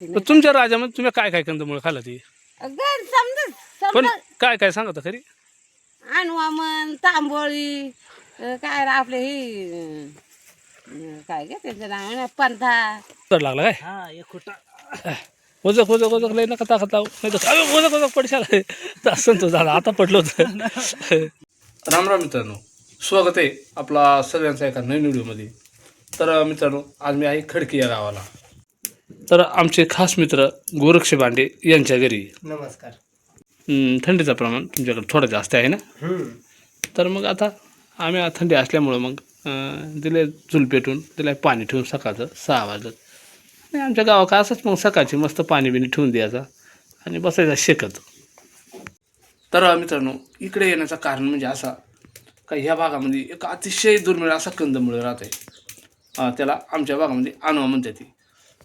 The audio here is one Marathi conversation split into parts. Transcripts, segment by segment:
पण तुमच्या राज्यामध्ये तुम्ही काय काय कंदमुळं खाल्लं ती गैर समज पण समज काय काय सांगा तर खरी आणवामन तांबोळी काय रे आपले ही काय गे त्यांचं नाव आहे ना पंथा तर लागला काय हा एक खोटा वजक वजक वजक लय नका ताकद लावू नाही तर वजक वजक पडशाल असं तो झाला आता पडलो होतं राम राम मित्रांनो स्वागत आहे आपला सगळ्यांचा एका नवीन व्हिडिओमध्ये. तर मित्रांनो आज मी आहे खडकी या गावाला. तर आमचे खास मित्र गोरक्ष बांडे यांच्या घरी. नमस्कार. थंडीचं प्रमाण तुमच्याकडे थोडं जास्त आहे ना. तर मग आता आम्ही थंडी असल्यामुळं मग दिले चूल पेटून दिलं पाणी ठेवून सकाळचं 6 वाजत आणि आमच्या गावात असंच मग सकाळची मस्त पाणी बिणी ठेवून द्यायचा आणि बसायचा शेकत. तर मित्रांनो इकडे येण्याचं कारण म्हणजे असा का ह्या भागामध्ये एक अतिशय दुर्मिळ असा कंदमुळं राहत आहे. त्याला आमच्या भागामध्ये आणवा म्हणते ती.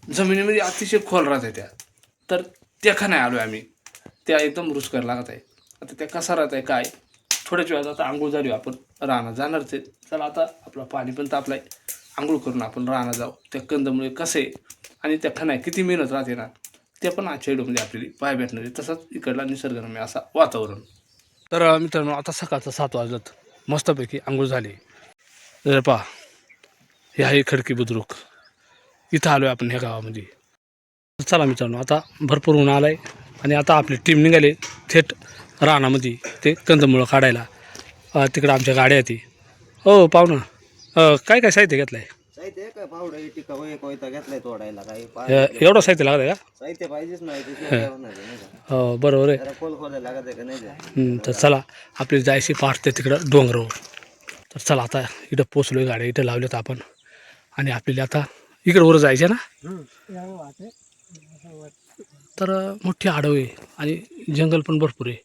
जमिनीमध्ये अतिशय खोल राहत आहे त्या. तर त्या खाण्यात आलो आहे आम्ही. त्या एकदम रुचकर लागत आहे. आता त्या कसा राहत आहे काय थोड्याच वेळात आता आंघोळ झाली आपण राहणार जाणारच आहे. चला आता आपलं पाणी पण तापलं आहे आंघोळ करून आपण राहणार जाऊ. त्या कंदमुळे कसे आणि त्या खाण्यात किती मेहनत राहते ना ते पण आजच्या व्हिडिओमध्ये आपल्याला पाहायला भेटणार आहे. तसंच इकडला निसर्गरम्य असा वातावरण. तर मित्रांनो आता सकाळचं 7 वाजत मस्तपैकी आंघोळ झाली. तर पहा हे आहे खडकी बुद्रुक. इथं आलो आहे आपण ह्या गावामध्ये. चला मित्रांनो आता भरपूर ऊन आलं आहे आणि आता आपली टीम निघाली थेट रानामध्ये ते कंदमुळं काढायला. तिकडं आमच्या गाड्या आहेत. हो पाहुणं काय काय साहित्य घेतलं आहे. साहित्य काय पावडा टिका कोयता घेतलाय तोडायला काही एवढं साहित्य लागत आहे का. साहित्य पाहिजेच नाही हो बरोबर आहे. खोल खोलायला लागत आहे का नाही. तर चला आपली जायची पाठ ते तिकडं डोंगरावर. तर चला आता इथं पोचलो आहे गाड्या इथं लावल्यात आपण आणि आपल्याला आता इकडं वर जायचं ना. तर मोठी आडव आहे आणि जंगल पण भरपूर आहे.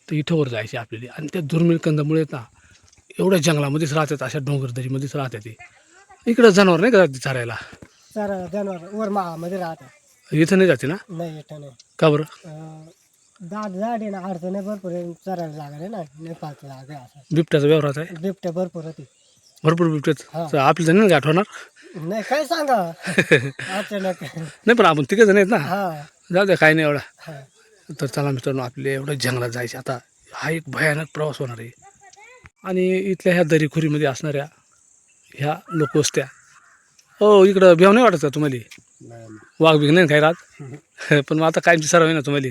तर इथं वर जायचे आपल्याला आणि त्या दुर्मिळ कंदमुळे ना एवढ्या जंगलामध्येच राहतात अशा डोंगरदरीमध्येच राहतात ते. इकडं जनावर नाही का चारायला. जनावर वर माळामध्ये राहतात. इथं नाही जाते ना. नाही इथं नाही. का बरं. दाट झाड आहे ना अडचण आहे भरपूर आहे. चरायला जागा आहे ना नेपाळचं जागा आहे असं. बिबट्याचा व्यवहार आहे. बिबट्या भरपूर होती. भरपूर बिबट्यात आपल्या जण गाठ होणार नाही काय सांगा अचानक नाही पण आपण तिघं जण आहेत ना. हा जाऊ द्या काही नाही एवढा. हा तर चला मित्रांनो आपले एवढं जंगलात जायचे आता. हा एक भयानक प्रवास होणार आहे आणि इथल्या ह्या दरीखोरीमध्ये असणाऱ्या ह्या लोकवस्त्या. हो इकडं भेव नाही वाटत का तुम्हाला. वाघ बिघ नाही काही राहत पण मग आता कायमची सराव आहे ना तुम्हाला.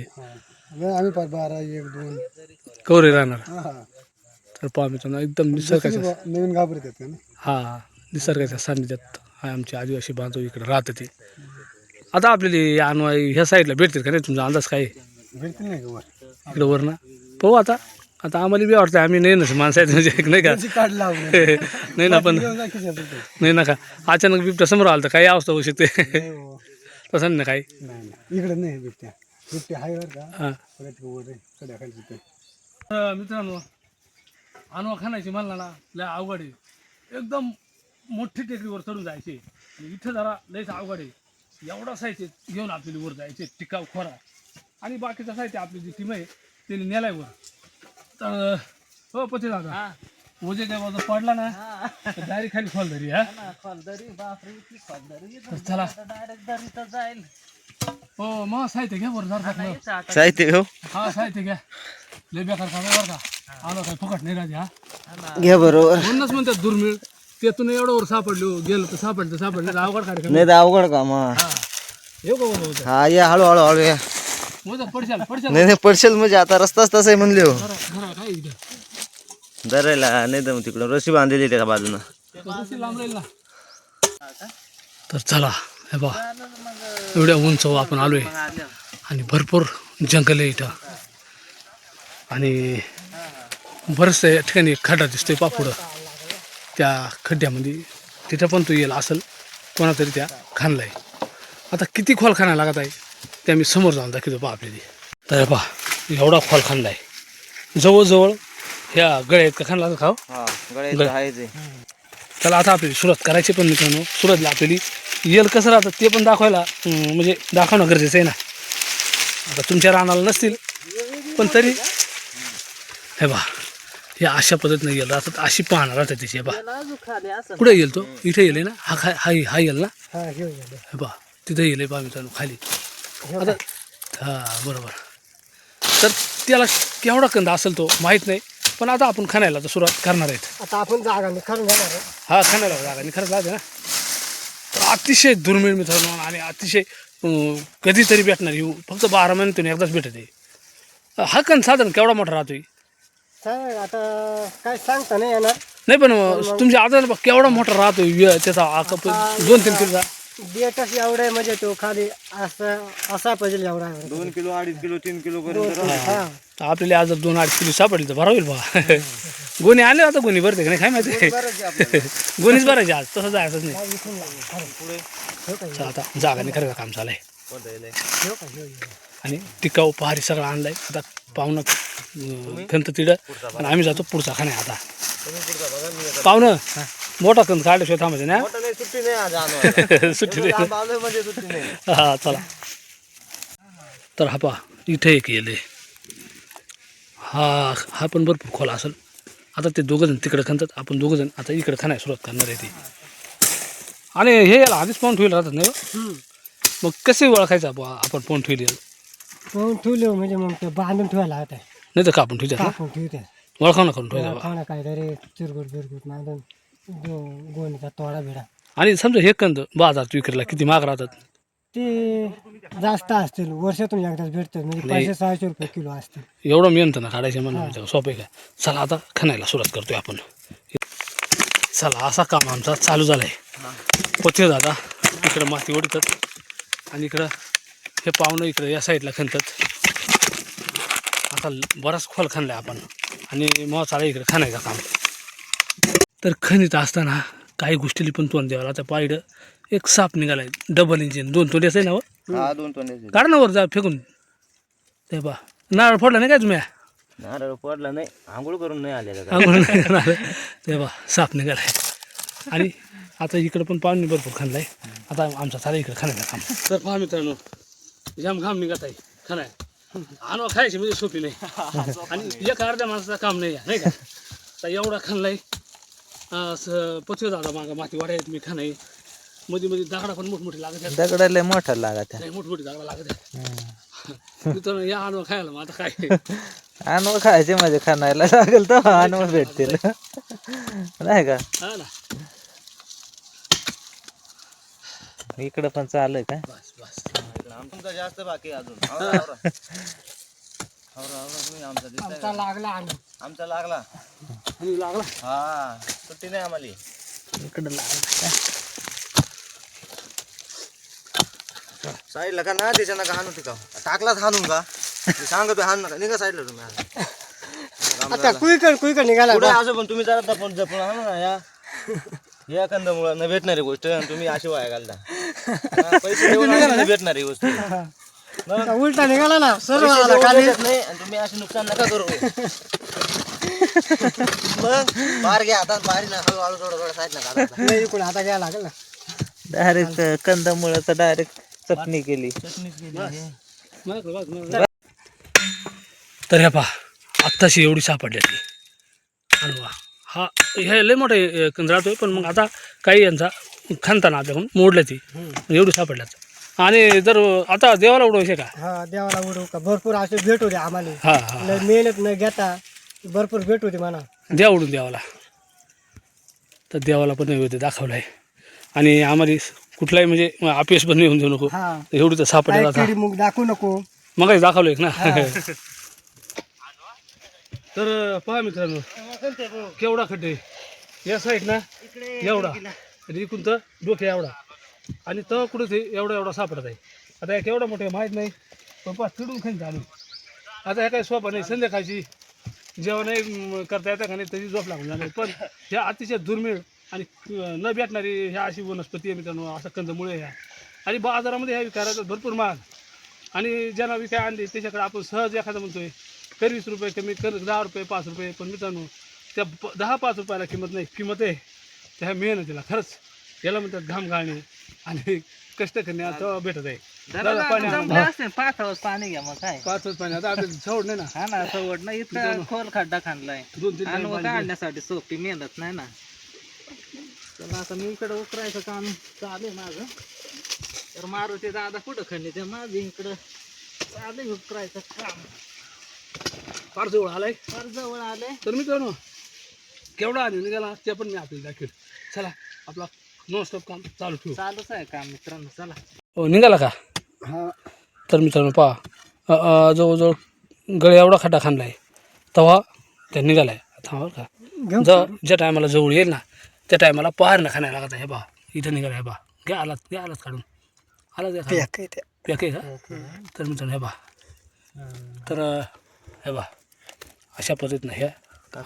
आम्ही 12 1 2 कवरे राहणार. तर पाहा मित्रांनो एकदम निसर्गाच्या नवीन घाबरत येत ना. हा निसर्गाच्या सान्निध्यात हा आमचे आदिवासी बांधव इकडे राहतात ते. आता आपल्याला अनवाई ह्या साईडला भेटतील का नाही तुमचा अंदाज काय भेटतील नाही इकडं वर ना. पाहू आता आता आम्हाला बी वाटतं आम्ही नाही ना माणसं आहेत म्हणजे नाही का. काढ लावलं नाही ना पण नाही ना का अचानक बिबट्या समोर आलं तर काही अवस्था होऊ शकते. तसं ना काही नाही इकडे नाही बिबट्या. बिबट्या हाय वर का. हां मित्रांनो अनवा खाण्याची म्हणला ना लय अवघड आहे. एकदम मोठी टेकडीवर चढून जायचे आणि इथं जरा लयच अवघड आहे. एवढा साहित्य घेऊन आपल्याला वर जायचे टिकाव खोरा आणि बाकीचा साहित्य आपली जी टीम आहे त्यांनी नेलाय वर. तर हो पती दादा ओझे काय बाजू पडला ना डायरेक्ट खाली खोलदरी. हा तर चला हो मग साहित्य घ्या बरं जरा साहित्य घेऊ हा साहित्य घ्या. लय बेकार काम आहे बरं का. आलो काय फुकट नाही राहते. हा घ्या बरोबर. म्हणूनच म्हणतात दुर्मिळ. त्यातून एवढं वर सापडलो गेलो तर सापडलं अवघड कार्यक्रम. नाही तर अवघड का मग. येऊ का बरोबर हा या हळूहळू हळू या. पडशाल नाही पडशेल म्हणजे आता रस्ताच तसा आहे म्हणले हो. काय इथं धरायला नाही तर मग तिकडं रशी बांधलेली त्या बाजूनं. लांब राहील ना. तर चला हे बा एवढ्या उंच आपण आलोय आणि भरपूर जंगल आहे इथं आणि बरेचसे ठिकाणी खड्डा दिसतोय पुढं. त्या खड्ड्यामध्ये तिथं पण तो येईल असेल कोणातरी त्या खाणलाय. आता किती खोल खाना लागत आहे ते आम्ही समोर जाऊन दाखवतो पहा आपल्याला. तर पहा एवढा खोल खाणला आहे जवळजवळ ह्या गळ्यात का खाणला खाव. चला आता आपल्याला सुरुवात करायची पण मित्रांनो सुरुवातीला आपल्याला येल कसं राहतं ते पण दाखवायला म्हणजे दाखवणं गरजेचं आहे ना. आता तुमच्या रानाला नसतील पण तरी हे बा हे अशा पद्धतीने येईल राहतात अशी पाहणार राहतात त्याची. बा कुठे येईल तो इथे येईल ना. हा येईल ना. हे बा तिथं येईल पहा मित्रांनो खाली आता हां बरोबर. तर त्याला केवढा कंद असेल तो माहीत नाही, पण आता आपण खाण्याला तर सुरुवात करणार आहेत. आता आपण जागा निखरून घेणार आहे. हा खाण्याला जागा आणि खरंच लागते ना. तर अतिशय दुर्मिळ मित्रांनो आणि अतिशय कधीतरी भेटणार येऊ, फक्त 12 महिन्यातून एकदाच भेटत आहे. हा कंद साधारण केवढा मोठा राहतोय? चालेल, आता काय सांगता नाही येणार. नाही पण तुमच्या आता केवढा मोठा राहतोय त्याचा 2-3 किलोचा. बेटच एवढं आहे म्हणजे तो खाली असा पाहिजे एवढा आहे. 2 किलो 2.5 किलो 3 किलो पर्यंत राहतो. हा तर आपल्याला आज 2-2.5 किलो सापडली तर बरं होईल बघा. गोणी आले आता, गोणी भरते का नाही काय माहिती. गोणीच भरायची आज, तसं जायचंच नाही. काय इथून लागलं. पुढे चला आता जागा नाही खरं काम चालू आहे. कोणतं आहे? ठेव का? ठेव. आणि टिकाऊ पहारी सगळं आणलाय. आता पाहुणं खंत तिडं आणि आम्ही जातो पुढचा खाणे. आता तुम्ही पुढचा बघा, मी आता पाहुणं मोठा कंद काढल्याशिवाय थांबायचं ना. मोठं नाही, सुट्टी नाही आज आणू. सुट्टी नाही. म्हणजे सुट्टी नाही. हा चला. तर हा पहा इथे एक येले. हा पण भरपूर खोला असेल. आता ते दोघंजण तिकडे खणतात, आपण दोघंजण आता इकडे खाण्यास सुरुवात करणार आहे ती. आणि हे याला आधीच पाहून ठेवलं राहतात नाही हो? मग कसे ओळखायचं आपण पाहून ठेवले? पाहून ठेवले म्हणजे मग ते बांधून ठेवायला होत आहे. नाही तर कापून ठेवतात ना, कापून ठेवते. ओळखावं करून ठेवायचं. खाणं काहीतरी चिरगुट बिरगुट बांधून गोणीचा तोडा बिडा. आणि समजा हे कंद बाजारात विक्रीला किती महाग राहतात? ते जास्त असतील, वर्षातून एकदाच भेटतात म्हणजे 500-600 रुपये किलो असतील. एवढं मेहनत ना काढायचं म्हणून सोपं आहे का? चला आता खाण्याला सुरुवात करतोय आपण. चला असा काम आमचा चालू झाला आहे. पथे दादा इकडं माती ओढतात आणि इकडं हे पाहुणं इकडं या साईडला खणतात. आता बराच खोल खणला आहे आपण आणि मग चाला इकडं खाण्याचं काम. तर खणीत असताना काही गोष्टीला पण तोंड द्यावं. आता पाहिलं एक साप निघालाय, डबल इंजिन, 2 तोंड्याचं आहे ना व? हा 2 टोने. काढ ना वर जा फेकून. ते बा नारळ फोडला नाही काय तुम्ही? नारळ पडला नाही, आंघोळ करून नाही आले का? अंघोळ नाही करणार. ते बा साप निघालाय. आणि आता इकडं पण पाणी भरपूर खाणलाय. आता आमचा चालू इकडे खाण्याचं काम. तर पहा मित्रांनो, जाम घाम निघत आहे खाण्यात. आणवा खायची म्हणजे सोपी नाही आणि एका अर्ध्या माणसाचं काम नाही आहे, नाही का? तर एवढा खाणलाय. पथ्य दादा मागं माती वाढायत मी खाणाय. मध्ये मध्ये दगडा पण मोठमोठी लागत आहेत. दगडाला मोठा लागत आहे. मोठमोठी दगडा लागत आहे. मित्रांनो या आणवा खायला मग आता काय. आणव खायचे म्हणजे खाणायला लागेल तर आणव भेटतील नाही का? हा ना. इकडं पण चालू आहे का? बस बस. आमचा जास्त बाकी अजून. आमचा लागला आणि आमचा लागला. आणि लागला. हा सुट्टी नाही आम्हाला. इकडं लागला. साईडला का ना त्याच्या नका हाणू टिकाव. टाकलाच हाणून का? सांगतो हाणू नका. निघा साईडला तुम्ही. आता कुईकड निघाला. पुढे असं पण तुम्ही जरा जपून जपून आणू ना. या कंदमुळं न भेटणारी गोष्ट आणि तुम्ही अशी वाया घालता. पैसे देऊन न भेटणारी गोष्ट. उलटा निघाला ना सर्व पैसे आला देऊन खाली. भेटत नाही आणि तुम्ही असे नुकसान नका करू. मग बाहेर घ्या आता. बाहेर ना हळूहळू थोडं साईड नका. नाही इकडून आता घ्यायला लागेल ना. डायरेक्ट कंदमुळं डायरेक्ट चटणी केली. तर ह्या पहा आत्ताशी एवढी सापडली ती. आणि वा हा हे लय मोठा कंद राहतोय, पण मग आता काही यांचा खानताना आपल्याकडून मोडलं ती एवढी सापडल्याच. आणि जर आता देवाला उडवायचे का? हा देवाला उडवू का? भरपूर असे भेट होते आम्हाला. हा हा लय मेहनत न घेता भरपूर भेट होती म्हणा. द्या उडून देवाला. तर देवाला पण नैवेद्य दाखवलं आहे आणि आम्हाला कुठलाही म्हणजे अपयश पण येऊन देऊ नको. हा एवढी तर सापडल्या आता. किडी मुग दाखवू नको. मग दाखवलं एक ना. तर पहा मित्रांनो केवढा खड्डे या साईड ना एवढा आणि इकडून तर डोके एवढा आणि तर कुठे ते एवढा एवढा सापडत आहे. आता या केवढा मोठे माहीत नाही, पण पाच तिडून खाईन आम्ही. आता ह्या काही सोपा नाही. संध्याकाळची जेवणही करता येतं का नाही त्याची झोप लागून जाणार. पण ह्या अतिशय दुर्मिळ आणि न भेटणारी ह्या अशी वनस्पती आहे मित्रांनो. असं कंदमुळे ह्या आणि बाजारामध्ये ह्या विकायला भरपूर महाग आणि ज्यांना विकाय आणली त्याच्याकडे आपण सहज एखादा म्हणतोय कर 20 रुपये कमी कर 10 रुपये 5 रुपये. पण मित्रांनो त्या 10-5 रुपयाला किंमत नाही. किंमत आहे त्या मेहनतीला. खरंच याला म्हणतात घाम घालणे आणि कष्ट करणे. आता भेटत आहे. पाणी घ्या मग काय. 5 पाणी आता आपल्याला सवड नाही ना. हा ना सवड नाही. इथं खोल खड्डा खाणलाय 2-3 काढण्यासाठी सोपी मेहनत नाही ना. चला आता मी इकडे उतरायचं काम चालू आहे माझं. तर मारुती दादा कुठं खंडी ते माझं इकडं चालू करायचं काम फार जवळ आलाय. फार जवळ आलंय. तर मित्रांनो केवढा आधी निघाला ते पण मी आपल्याला दाखवेल. चला आपला नॉनस्टॉप काम चालू ठेवू. चालूच आहे काम मित्रांनो. चला हो निघाला का? हा तर मित्रांनो पहा जवळजवळ गळे एवढा खड्डा खांदला आहे तेव्हा त्या निघाला आहे. आता बरं का ज्या टायमाला जवळ येईल ना त्या टायमाला पाहार ना खाण्याला लागत आहे. हे बा इथं निघाला आहे. बा घ्या आलात काढून आलाच घ्या पॅक आहे का? तर मित्रांनो हे बा तर हे बा अशा पद्धतीनं हे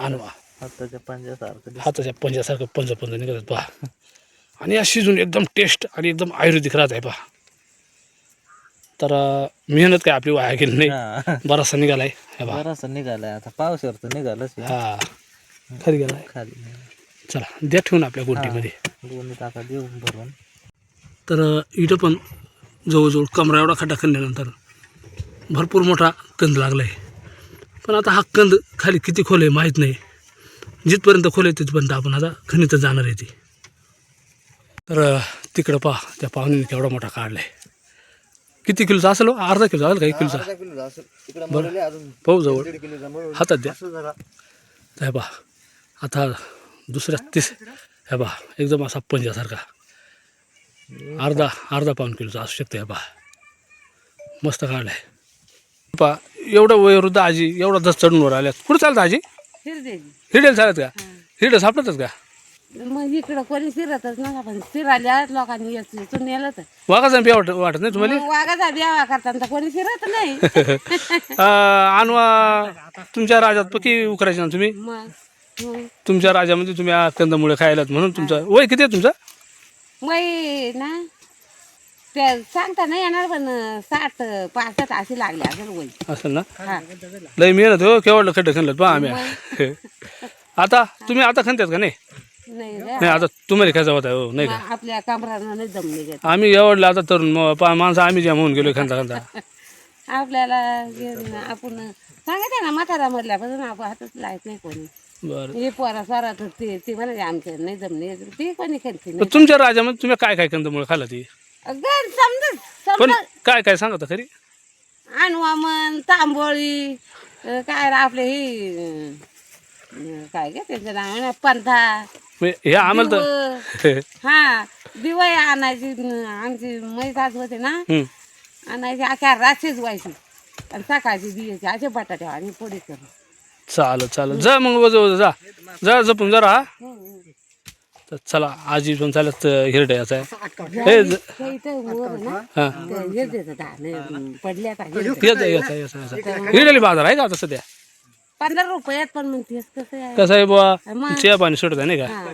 आणवा हाताच्या पंजासारखं हाताच्या पंजासारखं पंज निघतात पहा. आणि या शिजून एकदम टेस्ट आणि एकदम आयुर्वेदिक राहत आहे पहा. तर मेहनत काय आपली वाया गेली नाही. बराचसा निघालाय हे बा. बराच निघालाय. आता पावसावर तर निघालच हा खाली गेलाय. खाली चला द्या ठेवून आपल्या गोटीमध्ये. दोन्ही टाका देऊ भरून. तर इथं पण जवळजवळ कमरा एवढा खड्डा खणल्यानंतर भरपूर मोठा कंद लागला आहे. पण आता हा कंद खाली किती खोल आहे माहीत नाही. जिथपर्यंत खोल आहे तिथपर्यंत आपण आता खणीतच जाणार आहे ती. तर तिकडं पहा त्या पाहुण्याने केवढा मोठा काढला आहे. किती किलोचा असेल? अर्धा किलो असेल का? 1 किलोचा? बरं पाहू जवळ हातात द्या. हे पहा आता दुसऱ्या हे पहा एकदम असा पंजासारखा अर्धा पाऊण किलोचा असू शकतो. हे पहा मस्त काढला आहे. पहा एवढं वयोवृद्ध आजी एवढा दस चढूनवर आल्यात. कुठं चालतं आजी? फिरदेवी हिरडेल चालत का? हिरडं सापडतात का? मग इकडं कोणी फिरतच नका पण फिरायला लोकांनी इथून नेलं तर वाघाचा बिया वाटत नाही तुम्हाला? वाघाचा ब्यावा करताना कोणी फिरत नाही. आणवा तुमच्या राज्यात पक्की उकरायचे ना तुम्ही? मग तुमच्या राज्यामध्ये तुम्ही कंदमुळे खायलात म्हणून तुमचं वय किती आहे तुमचं? वय ना ते सांगता नाही येणार पण 60-65 अशी लागली असेल वय. असेल ना? हा लय मेहनत हो. केवढलं खड्डे खणलं पहा आम्ही. आता तुम्ही आता खणतात का? नाही नाही रे. नाही आता तुम्हाला काय जावत आहे हो नाही का? आपल्या कमरानं नाही दम निघत. आम्ही एवढलं आता तरुण माणसं आम्ही ज्या होऊन गेलो खणता आपल्याला आपण सांगायचं ना म्हातारा मधल्यापासून आपण हातच लायत नाही कोणी. बरं. हे पोरा स्वरात ते म्हणाले आमच्या नाही जम नाही ते कोणी खेळते पण नाही. तुमच्या राज्यामध्ये तुम्ही काय काय कंदमुळे खाल्ला ती? अगं समजत पण समजत काय काय सांगा तर खरी. आणवामन तांबोळी काय आपले हे काय गे त्यांचं नाव आहे ना पंथा हे आम्हाला तर हा दिवाळी आणायची. आमची मैस आज होते ना आणायची अख्या राशीच व्हायची आणि सकाळची बियाची असे बटाटे आणि पोळी करून. चालत जा मग वजव जा जपून जरा. हा तर चला आजी पण चालत हिरडे याचा आहे. हे इथं मोर ना हां हे देतात दाणे पडल्या याचा हिरडेली बाजार आहे का आता सध्या? 15 रुपयात पण म्हणतेस कसं आहे. कसं आहे बुवा मग. चिया पाणी सुटत आहे नाही का? हा.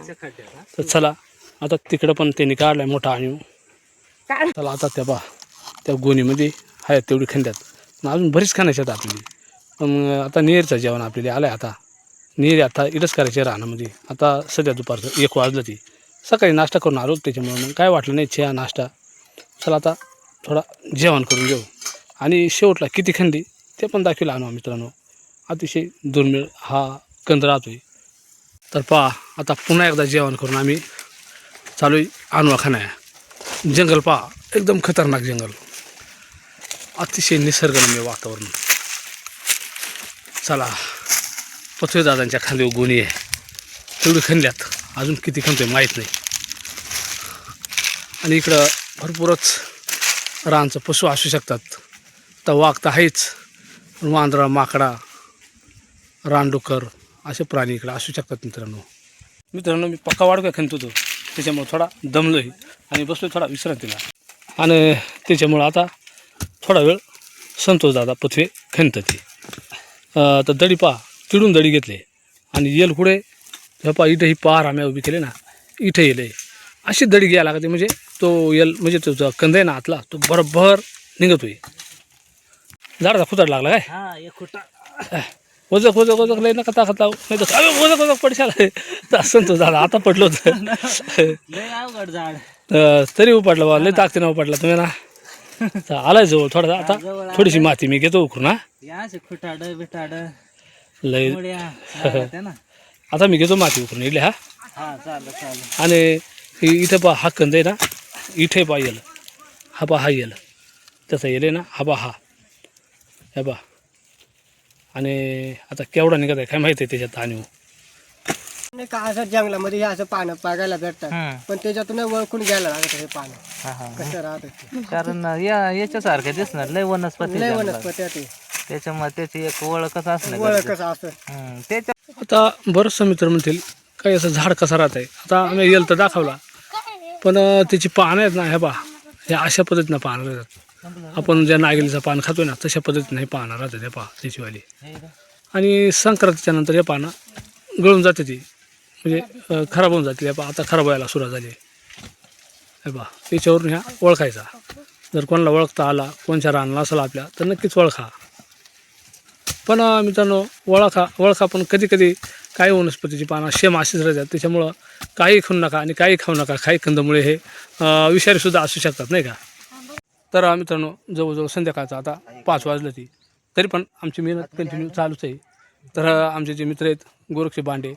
तर चला आता तिकडं पण त्यांनी काढलाय मोठा आणि काढ. चला आता त्या त्या गोणीमध्ये आहेत तेवढी खंड्यात पण अजून बरीच खाण्याची आहेत आपली. पण आता निरचं जेवण आपल्याला आलं आहे. आता निर आता इथंच करायचे रानामध्ये. आता सध्या दुपारचं 1 वाजलं ती. सकाळी नाश्ता करून आलो त्याच्यामुळे मग काय वाटलं नाही चहा नाश्ता. चला आता थोडा जेवण करून घेऊ आणि शेवटला किती खंडी ते पण दाखवलं आणू मित्रांनो. अतिशय दुर्मिळ हा कंद राहतोय. तर पहा आता पुन्हा एकदा जेवण करून आम्ही चालू आहे आणवा खाण्या. जंगल पहा एकदम खतरनाक जंगल. अतिशय निसर्गरम्य वातावरण. चला पृथ्वीदादांच्या खांद्यावर गोणी आहे तेवढी खणल्यात. अजून किती खणतोय माहीत नाही. आणि इकडं भरपूरच रानचं पशु असू शकतात. तर वाघ तर आहेच. वांदरा माकडा रानडुक्कर असे प्राणी इकडे असू शकतात मित्रांनो मी पक्का वाढका खणत होतो त्याच्यामुळे थोडा दमलो आहे आणि बसलो थोडा विश्रांतीला. आणि त्याच्यामुळं आता थोडा वेळ संतोष दादा पथवे खणतं ती. तर दडी पहा तिडून दडी घेतले आणि येल पुढे पहा इथं ही पार आम्ही उभी केली ना इथं येल आहे अशी दडी घ्यायला लागते. म्हणजे तो येल म्हणजे तो कंद आहे ना आतला तो बरोबर निघत होई. झाडाचा खुताड लागला काय? हा एक खुटा वजक लय नका ताकद लावू नाही तर वजक पडशाला संतोष दादा आता पडलो होतं. लय अवघड झाड. तरी उपटला बा लय ताकदीनं उपटला तुम्ही ना. आलाय जवळ थोडा आता थोडीशी माती मी घेतो उकरून. हा या खुटाड बिटाड लय ना. आता मी घेतो माती उकरून इले. हा हा चालेल. आणि इथं पहा हा कंद आहे ना इथे पहा येल हा पहा हा येल त्याचा येल आहे ना हा पहा हा हे पहा आणि आता केवढा निघत आहे काय माहिती आहे त्याच्यात आणि नाही का असं जंगलामध्ये हे असं पानं बघायला भेटतात पण त्याच्यातून ओळखून घ्यायला लागत हे पानं कसं राहत ते. कारण याच्यासारखे दिसणार लय वनस्पती लय जंगलात. वनस्पती आहे ते. त्याच्यामुळे त्याची एक ओळखच असणार ओळख कसं असं त्याच्या आता बरंचसं मित्र म्हणतील काही असं झाड कसं राहत आहे आता आम्ही येल तर दाखवला पण त्याची पानं आहेत ना हे पहा हे अशा पद्धतीनं पानं राहतात आपण ज्या नागिलीचं पान खातोय ना तशा पद्धतीनं हे पानं राहतात हे पहा त्याचीवाली आणि संक्रांतीच्या नंतर हे पानं गळून जाते ती म्हणजे खराब होऊन जाते हे पहा आता खराब व्हायला सुरुवात झाली हे पहा त्याच्यावरून ह्या ओळखायचा जर कोणाला ओळखता आला कोणच्या रानाला असेल आपल्या तर नक्कीच ओळखा पण मित्रांनो ओळखा पण कधी कधी काही वनस्पतीची पानं शेम अशीच राहतात त्याच्यामुळं काही खाऊ नका आणि काही खाऊ नका काही कंदमुळे हे विषारीसुद्धा असू शकतात नाही का तर मित्रांनो जवळजवळ संध्याकाळचं आता 5 वाजलं ती तरी पण आमची मेहनत कंटिन्यू चालूच आहे तर आमचे जे मित्र आहेत गोरक्षे बांडे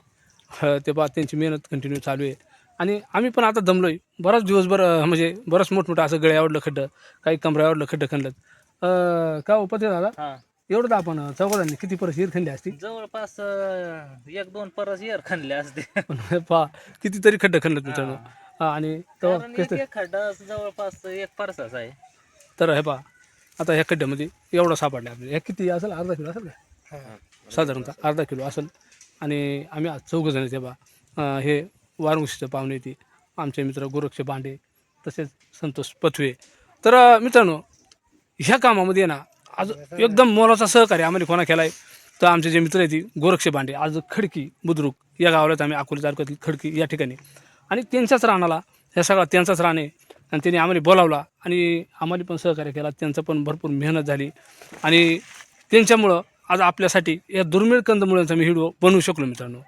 ते बा त्यांची मेहनत कंटिन्यू चालू आहे आणि आम्ही पण आता दमलो आहे बराच दिवसभर म्हणजे बरंच मोठमोठं असं गळ्यावरलं खड्डं काही कमऱ्यावरलं खड्डं खणलं का उपते दादा एवढं तर आपण चौघांनी किती परत हिर खणली असती जवळपास 1-2 परस येर खणले असते पण पहा कितीतरी खड्डं खणलं मित्रांनो आणि एक खड्डा जवळपास 1 परसाचा आहे तर हे पहा आता ह्या खड्ड्यामध्ये एवढं सापडलं आपल्याला ह्या किती असेल अर्धा किलो असेल का साधारणतः अर्धा किलो असेल आणि आम्ही आज 4 जण ते बा हे वारमुशीचं पाहुणे ती आमचे मित्र गोरक्षे बांडे तसेच संतोष पथवे तर मित्रांनो ह्या कामामध्ये ना आज एकदम मोलाचा सहकार्य आम्हाला कोणा केला आहे तर आमचे जे मित्र आहेत ती गोरक्षे बांडे आज खडकी बुद्रुक या गावाला आम्ही अकोले तालुक्यातील खडकी या ठिकाणी आणि त्यांच्याच रानाला ह्या सगळा त्यांचाच रान आहे आणि त्यांनी आम्हाला बोलावला आणि आम्हाला पण सहकार्य केला त्यांचं पण भरपूर मेहनत झाली आणि त्यांच्यामुळं आज आपल्यासाठी या दुर्मिळ कंदमुळांचा मी व्हिडिओ बनवू शकलो मित्रांनो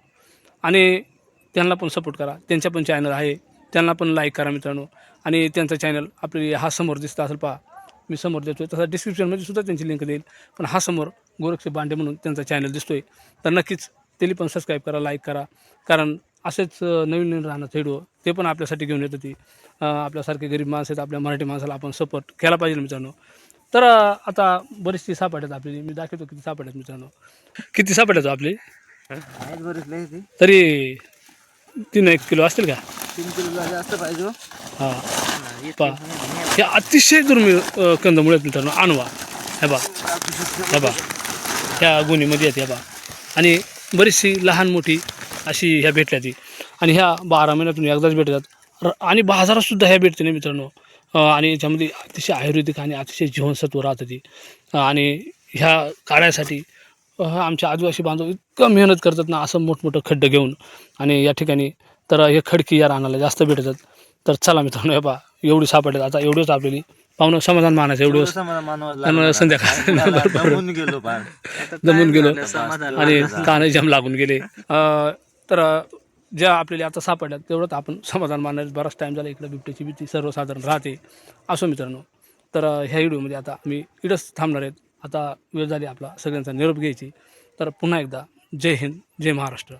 आणि त्यांना पण सपोर्ट करा त्यांच्या पण चॅनल आहे त्यांना पण लाईक करा मित्रांनो आणि त्यांचा चॅनल आपल्याला हा समोर दिसता असेल पहा मी समोर देतो आहे तसा डिस्क्रिप्शनमध्ये सुद्धा त्यांची लिंक देईल पण हा समोर गोरक्षे बांडे म्हणून त्यांचा चॅनल दिसतो आहे तर नक्कीच त्यांनी पण सबस्क्राईब करा लाईक करा कारण असेच नवीन नवीन राहणार व्हिडिओ ते पण आपल्यासाठी घेऊन येतं ती आपल्यासारखे गरीब माणसं आहेत आपल्या मराठी माणसाला आपण सपोर्ट केला पाहिजे मित्रांनो तर आता बरीचशी सापडतात आपली मी दाखवतो किती सापडतात मित्रांनो किती सापडतात आपली तरी 3-1 किलो असतील का 3 किलो जास्त पाहिजे हां पहा हे अतिशय दुर्मिळ कंदमुळे आहेत मित्रांनो आणवा हे बा ह्या गुणीमध्ये आहेत ह्या बा आणि बरीचशी लहान मोठी अशी ह्या भेटल्या ती आणि ह्या 12 महिन्यातून एकदाच भेटतात आणि बाजारातसुद्धा ह्या भेटते नाही मित्रांनो आणि याच्यामध्ये अतिशय आयुर्वेदिक आणि अतिशय जीवनसत्व राहतं ती आणि ह्या काढायसाठी आमच्या आदिवासी बांधव इतकं मेहनत करतात ना असं मोठमोठं खड्डं घेऊन आणि या ठिकाणी तर हे खडकी या रानाला जास्त भेटतात तर चला मित्रांनो हे पहा एवढी सापडतात आता एवढीच आपल्याला पाहुणं समाधान मानायचं एवढं संध्याकाळ जमून गेलो आणि कानही जम लागून गेले तर ज्या आपल्याला आता सापडल्यात तेवढंच आपण समाधान मानायचं बराच टाईम झाला इकडं बिबट्याची भीती सर्वसाधारण राहते असो मित्रांनो तर ह्या व्हिडिओमध्ये आता मी इकडंच थांबणार आहेत आता वेळ झाली आपला सगळ्यांचा निरोप घ्यायची तर पुन्हा एकदा जय हिंद जय महाराष्ट्र